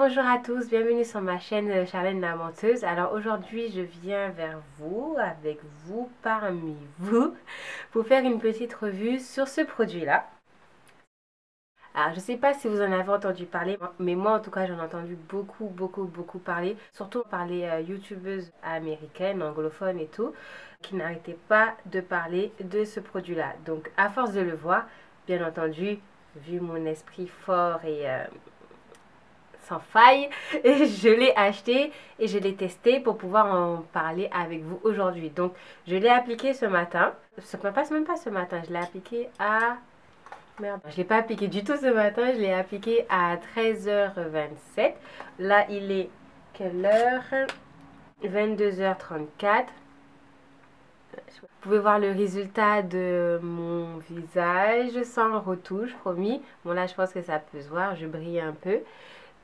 Bonjour à tous, bienvenue sur ma chaîne Charlène la menteuse. Alors aujourd'hui je viens vers vous, avec vous, parmi vous, pour faire une petite revue sur ce produit-là. Alors je ne sais pas si vous en avez entendu parler, mais moi en tout cas j'en ai entendu beaucoup parler, surtout par les youtubeuses américaines, anglophones et tout, qui n'arrêtaient pas de parler de ce produit-là. Donc à force de le voir, bien entendu, vu mon esprit fort et sans faille, et je l'ai acheté et je l'ai testé pour pouvoir en parler avec vous aujourd'hui. Donc je l'ai appliqué ce matin, ça ne passe même pas ce matin, je l'ai appliqué à... Merde, je l'ai pas appliqué du tout ce matin, je l'ai appliqué à 13h27. Là il est quelle heure? 22h34. Vous pouvez voir le résultat de mon visage sans retouche, promis. Bon là je pense que ça peut se voir, je brille un peu.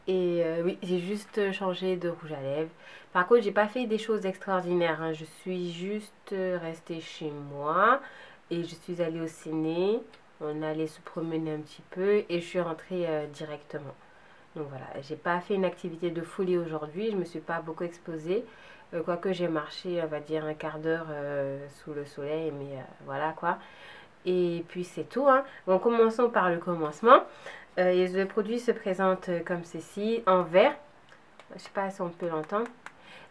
Et oui, j'ai juste changé de rouge à lèvres. Par contre, j'ai pas fait des choses extraordinaires, hein. Je suis juste restée chez moi et je suis allée au ciné. On allait se promener un petit peu et je suis rentrée directement. Donc voilà, j'ai pas fait une activité de folie aujourd'hui. Je me suis pas beaucoup exposée. Quoique j'ai marché, on va dire, un quart d'heure sous le soleil, mais voilà quoi. Et puis c'est tout, hein. Bon, commençons par le commencement. Et le produit se présente comme ceci, en verre. Je sais pas si on peut l'entendre.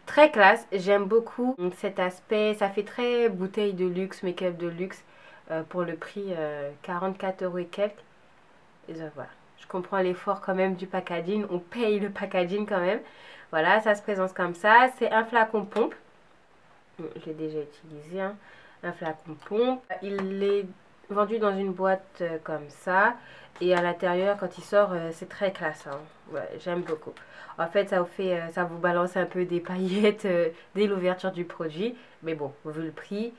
Très classe, j'aime beaucoup cet aspect. Ça fait très bouteille de luxe, make-up de luxe pour le prix 44 € et quelques. Et voilà, je comprends l'effort quand même du packaging. On paye le packaging quand même. Voilà, ça se présente comme ça. C'est un flacon pompe. Bon, je l'ai déjà utilisé, hein. Un flacon pompe. Il est vendu dans une boîte comme ça. Et à l'intérieur, quand il sort, c'est très classe, hein. Ouais, j'aime beaucoup. En fait, ça vous balance un peu des paillettes dès l'ouverture du produit. Mais bon, vu le prix,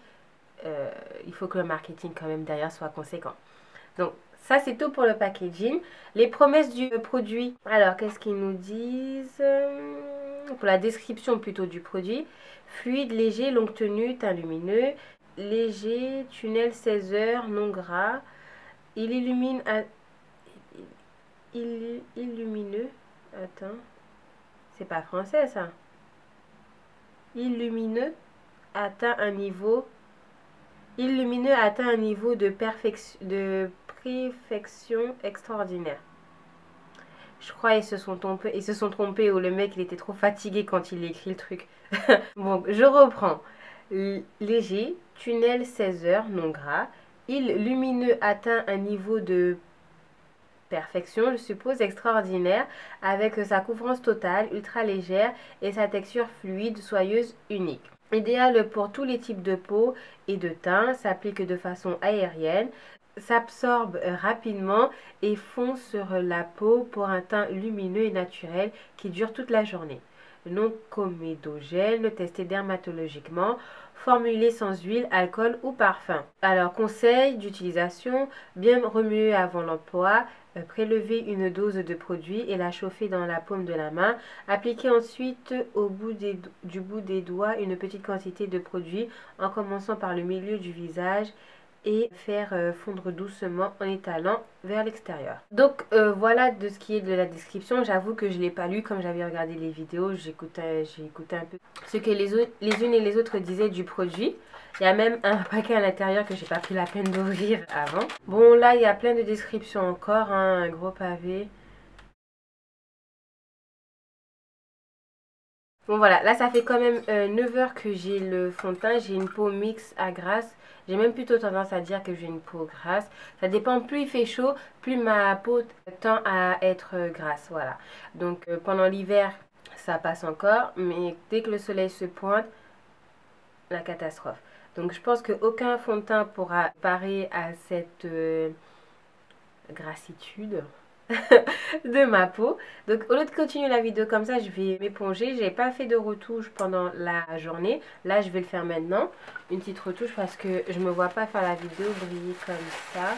il faut que le marketing quand même derrière soit conséquent. Donc, ça c'est tout pour le packaging. Les promesses du produit. Alors, qu'est-ce qu'ils nous disent? Pour la description plutôt du produit. Fluide, léger, longue tenue, teint lumineux. Léger, tunnel 16 heures, non gras. Il illumine à... Illumineux. Attends. C'est pas français ça. Illumineux atteint un niveau... Illumineux atteint un niveau de perfection extraordinaire. Je crois ils se sont trompés ou le mec il était trop fatigué quand il écrit le truc. Bon, je reprends. Léger, tunnel 16 heures, non gras. Il lumineux atteint un niveau de perfection, je suppose, extraordinaire, avec sa couvrance totale, ultra légère et sa texture fluide, soyeuse, unique. Idéal pour tous les types de peau et de teint, s'applique de façon aérienne, s'absorbe rapidement et fond sur la peau pour un teint lumineux et naturel qui dure toute la journée. Non comédogène, testé dermatologiquement, formulé sans huile, alcool ou parfum. Alors, conseil d'utilisation, bien remuer avant l'emploi, prélever une dose de produit et la chauffer dans la paume de la main. Appliquer ensuite du bout des doigts une petite quantité de produit en commençant par le milieu du visage et faire fondre doucement en étalant vers l'extérieur. Donc voilà de ce qui est de la description. J'avoue que je ne l'ai pas lu comme j'avais regardé les vidéos. J'ai écouté un peu ce que les unes et les autres disaient du produit. Il y a même un paquet à l'intérieur que j'ai pas pris la peine d'ouvrir avant. Bon là il y a plein de descriptions encore, hein, un gros pavé. Bon voilà, là ça fait quand même 9 heures que j'ai le fond de teint. J'ai une peau mixte à grasse. J'ai même plutôt tendance à dire que j'ai une peau grasse. Ça dépend, plus il fait chaud, plus ma peau tend à être grasse. Voilà. Donc pendant l'hiver, ça passe encore. Mais dès que le soleil se pointe, la catastrophe. Donc je pense qu'aucun fond de teint pourra parer à cette grassitude de ma peau. Donc au lieu de continuer la vidéo comme ça, je vais m'éponger. J'ai pas fait de retouche pendant la journée. Là je vais le faire maintenant, une petite retouche, parce que je me vois pas faire la vidéo briller comme ça.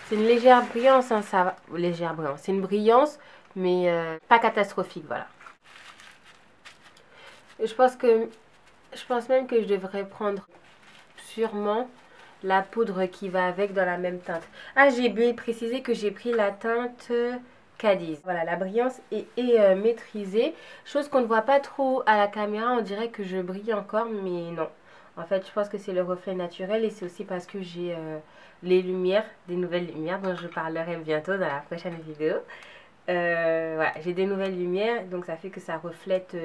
C'est une légère brillance, hein, ça va. Légère brillance, c'est une brillance mais pas catastrophique. Voilà, je pense même que je devrais prendre sûrement la poudre qui va avec dans la même teinte. Ah, j'ai oublié de préciser que j'ai pris la teinte Cadiz. Voilà, la brillance est maîtrisée. Chose qu'on ne voit pas trop à la caméra, on dirait que je brille encore, mais non. En fait, je pense que c'est le reflet naturel et c'est aussi parce que j'ai les lumières, des nouvelles lumières dont je parlerai bientôt dans la prochaine vidéo. Voilà, j'ai des nouvelles lumières, donc ça fait que ça reflète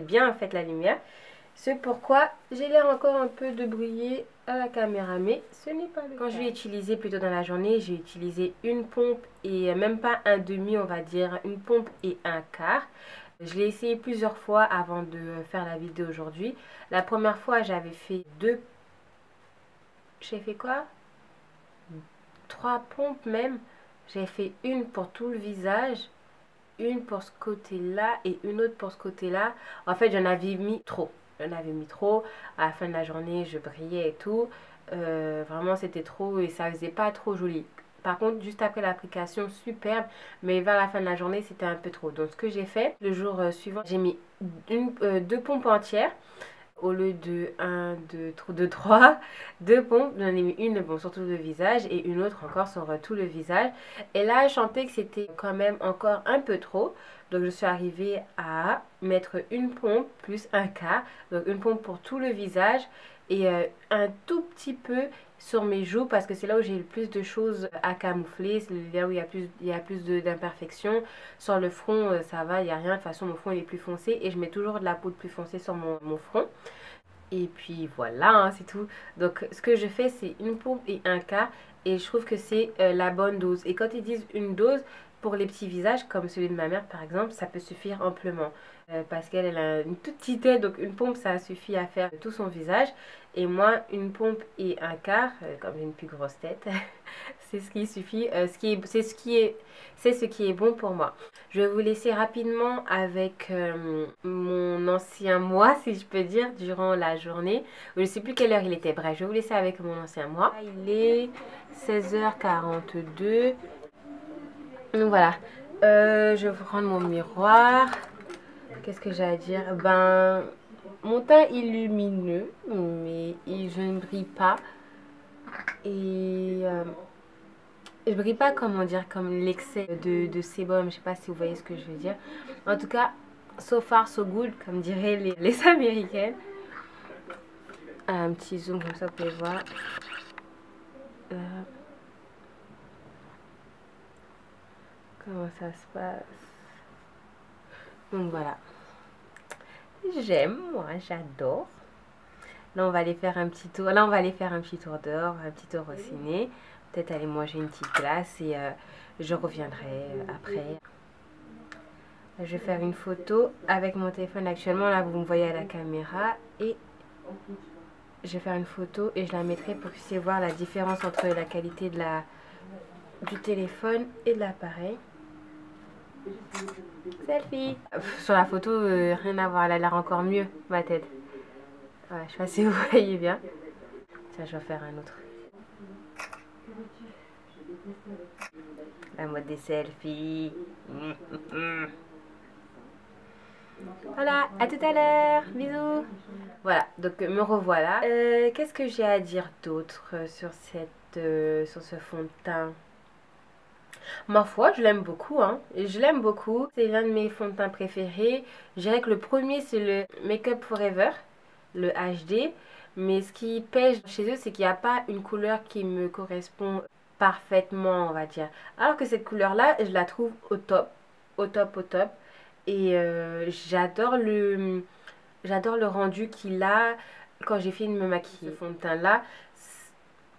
bien en fait la lumière. C'est pourquoi j'ai l'air encore un peu de briller à la caméra, mais ce n'est pas le cas. Quand je l'ai utilisé plutôt dans la journée, j'ai utilisé une pompe et même pas un demi, on va dire, une pompe et un quart. Je l'ai essayé plusieurs fois avant de faire la vidéo aujourd'hui. La première fois, j'avais fait j'ai fait quoi? 3 pompes même. J'ai fait une pour tout le visage, une pour ce côté-là et une autre pour ce côté-là. En fait, j'en avais mis trop. J'en avais mis trop. À la fin de la journée, je brillais et tout. Vraiment, c'était trop et ça faisait pas trop joli. Par contre, juste après l'application, superbe. Mais vers la fin de la journée, c'était un peu trop. Donc, ce que j'ai fait, le jour suivant, j'ai mis 2 pompes entières. Au lieu de 1, 2, 3, 2 pompes, j'en ai mis une bon, sur tout le visage et une autre encore sur tout le visage. Et là, je sentais que c'était quand même encore un peu trop. Donc, je suis arrivée à mettre une pompe plus un quart. Donc, une pompe pour tout le visage et un tout petit peu sur mes joues parce que c'est là où j'ai le plus de choses à camoufler. C'est là où il y a plus d'imperfections. Sur le front, ça va, il n'y a rien. De toute façon, mon front il est plus foncé et je mets toujours de la poudre plus foncée sur mon front. Et puis voilà, hein, c'est tout. Donc ce que je fais, c'est une pompe et un quart. Et je trouve que c'est la bonne dose. Et quand ils disent une dose, pour les petits visages, comme celui de ma mère par exemple, ça peut suffire amplement. Parce qu'elle a une toute petite tête, donc une pompe, ça suffit à faire tout son visage. Et moi, une pompe et un quart, comme j'ai une plus grosse tête, c'est ce qui suffit, c'est ce qui est bon pour moi. Je vais vous laisser rapidement avec mon ancien moi, si je peux dire, durant la journée. Je ne sais plus quelle heure il était. Bref, je vais vous laisser avec mon ancien moi. Il est 16h42. Donc voilà. Je vais prendre mon miroir. Qu'est-ce que j'ai à dire? Ben, mon teint est lumineux, mais je ne brille pas. Et je brille pas, comment dire, comme l'excès de sébum. Je sais pas si vous voyez ce que je veux dire. En tout cas, so far so good, comme diraient les Américaines. Un petit zoom comme ça, vous pouvez voir. Comment ça se passe? Donc voilà. J'aime, moi, j'adore. Là, on va aller faire un petit tour. Là, on va aller faire un petit tour dehors, un petit tour au ciné. Peut-être aller manger une petite glace et je reviendrai après. Je vais faire une photo avec mon téléphone actuellement. Là, vous me voyez à la caméra. Et je vais faire une photo et je la mettrai pour que vous puissiez voir la différence entre la qualité du téléphone et de l'appareil. Selfie! Sur la photo, rien à voir. Elle a l'air encore mieux, ma tête. Ouais, je sais pas si vous voyez bien. Tiens, je vais faire un autre. La mode des selfies. Voilà, à tout à l'heure. Bisous. Voilà, donc me revoilà. Qu'est-ce que j'ai à dire d'autre sur ce fond de teint? Ma foi, je l'aime beaucoup, hein. Je l'aime beaucoup. C'est l'un de mes fonds de teint préférés. Je dirais que le premier, c'est le Make Up Forever, le HD. Mais ce qui pêche chez eux, c'est qu'il n'y a pas une couleur qui me correspond parfaitement, on va dire. Alors que cette couleur-là, je la trouve au top. Au top, au top. Et j'adore le rendu qu'il a quand j'ai fini de me maquiller. Ce fond de teint-là,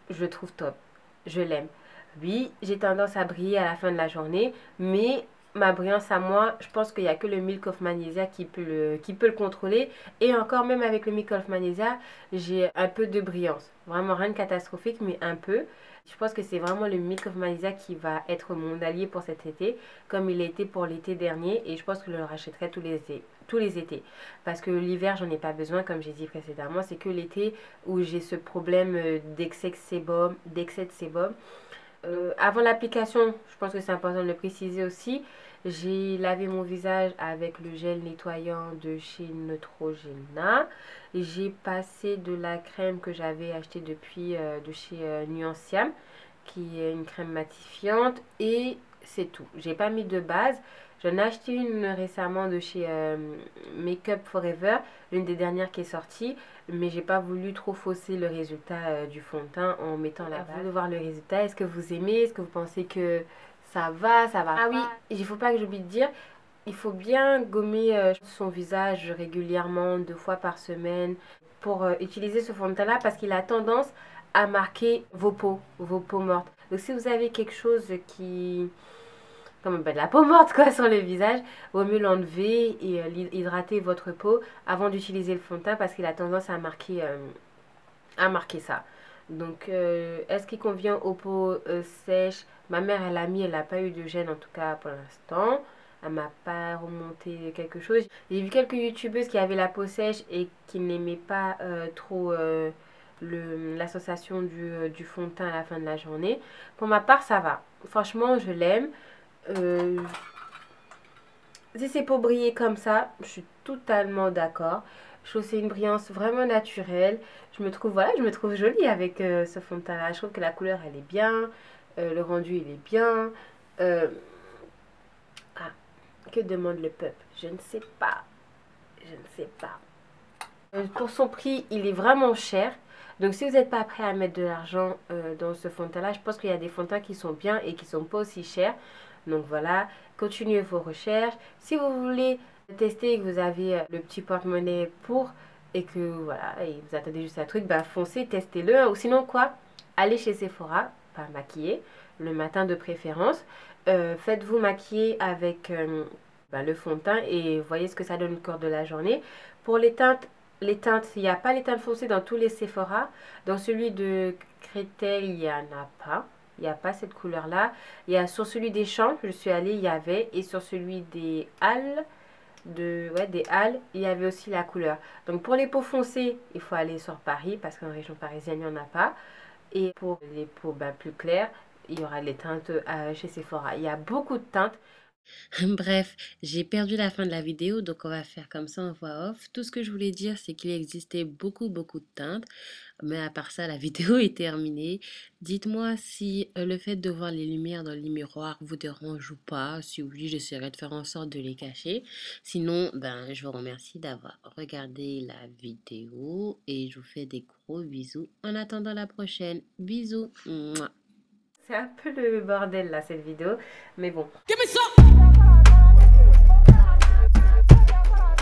je le trouve top. Je l'aime. Oui, j'ai tendance à briller à la fin de la journée, mais ma brillance à moi, je pense qu'il n'y a que le Milk of Magnesia qui peut le contrôler. Et encore, même avec le Milk of Magnesia, j'ai un peu de brillance. Vraiment rien de catastrophique, mais un peu. Je pense que c'est vraiment le Milk of Magnesia qui va être mon allié pour cet été, comme il a été pour l'été dernier. Et je pense que je le rachèterai tous les étés. Parce que l'hiver, j'en ai pas besoin, comme j'ai dit précédemment. C'est que l'été où j'ai ce problème d'excès de sébum. Avant l'application, je pense que c'est important de le préciser aussi, j'ai lavé mon visage avec le gel nettoyant de chez Neutrogena. J'ai passé de la crème que j'avais achetée depuis de chez Nuanciam, qui est une crème matifiante. Et c'est tout. J'ai pas mis de base. J'en ai acheté une récemment de chez Makeup Forever, l'une des dernières qui est sortie, mais j'ai pas voulu trop fausser le résultat du fond de teint en mettant la base. À vous de voir le résultat. Est-ce que vous aimez? Est-ce que vous pensez que ça va pas? Ah oui, il faut pas que j'oublie de dire, il faut bien gommer son visage régulièrement, 2 fois par semaine, pour utiliser ce fond de teint là parce qu'il a tendance à marquer vos peaux mortes. Donc si vous avez quelque chose qui comme de la peau morte quoi sur le visage, vaut mieux l'enlever et hydrater votre peau avant d'utiliser le fond de teint parce qu'il a tendance à marquer ça. Donc est-ce qu'il convient aux peaux sèches? Ma mère elle n'a pas eu de gêne en tout cas pour l'instant. Elle m'a pas remonté quelque chose. J'ai vu quelques youtubeuses qui avaient la peau sèche et qui n'aimaient pas trop la sensation du fond de teint à la fin de la journée. Pour ma part, ça va. Franchement, je l'aime. Euh, Si c'est pour briller comme ça, je suis totalement d'accord. Je trouve que c'est une brillance vraiment naturelle. Je me trouve jolie avec ce fond de teint là. Je trouve que la couleur elle est bien, le rendu il est bien. Euh, ah, que demande le peuple? Je ne sais pas. Je ne sais pas. Pour son prix, il est vraiment cher. Donc si vous n'êtes pas prêt à mettre de l'argent dans ce fond de teint là, je pense qu'il y a des fonds de teint qui sont bien et qui sont pas aussi chers. Donc voilà, continuez vos recherches. Si vous voulez tester et que vous avez le petit porte-monnaie pour et que voilà, et vous attendez juste un truc, bah foncez, testez-le. Ou sinon quoi, allez chez Sephora, pas maquiller, le matin de préférence. Faites-vous maquiller avec le fond de teint et voyez ce que ça donne au cours de la journée. Pour les teintes, il n'y a pas les teintes foncées dans tous les Sephora. Dans celui de Créteil, il n'y en a pas. Il n'y a pas cette couleur-là. Il y a sur celui des Champs, je suis allée, il y avait. Et sur celui des Halles, des Halles, il y avait aussi la couleur. Donc pour les peaux foncées, il faut aller sur Paris parce qu'en région parisienne, il n'y en a pas. Et pour les peaux plus claires, il y aura les teintes chez Sephora. Il y a beaucoup de teintes. Bref, j'ai perdu la fin de la vidéo, donc on va faire comme ça en voix off. Tout ce que je voulais dire, c'est qu'il existait beaucoup de teintes, mais à part ça, la vidéo est terminée. Dites-moi si le fait de voir les lumières dans les miroirs vous dérange ou pas. Si oui, j'essaierai de faire en sorte de les cacher. Sinon, ben, je vous remercie d'avoir regardé la vidéo et je vous fais des gros bisous. En attendant la prochaine, bisous. Mouah. C'est un peu le bordel là cette vidéo, mais bon.